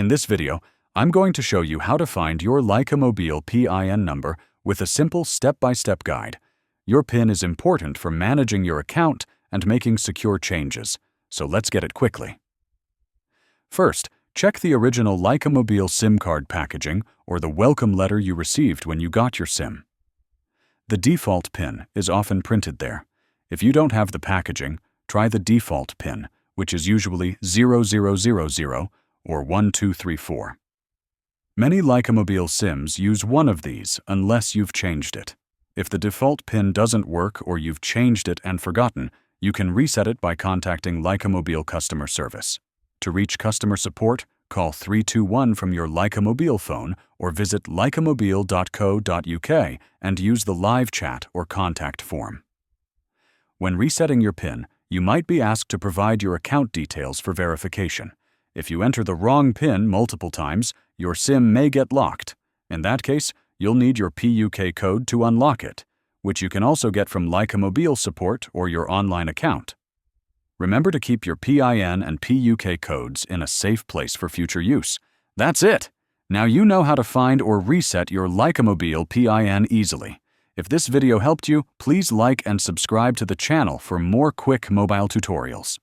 In this video, I'm going to show you how to find your Lycamobile PIN number with a simple step-by-step guide. Your PIN is important for managing your account and making secure changes, so let's get it quickly. First, check the original Lycamobile SIM card packaging or the welcome letter you received when you got your SIM. The default PIN is often printed there. If you don't have the packaging, try the default PIN, which is usually 0000 or 1234. Many Lycamobile SIMs use one of these unless you've changed it. If the default PIN doesn't work or you've changed it and forgotten, you can reset it by contacting Lycamobile customer service. To reach customer support, call 321 from your Lycamobile phone or visit lycamobile.co.uk and use the live chat or contact form. When resetting your PIN, you might be asked to provide your account details for verification. If you enter the wrong PIN multiple times, your SIM may get locked. In that case, you'll need your PUK code to unlock it, which you can also get from Lycamobile support or your online account. Remember to keep your PIN and PUK codes in a safe place for future use. That's it! Now you know how to find or reset your Lycamobile PIN easily. If this video helped you, please like and subscribe to the channel for more quick mobile tutorials.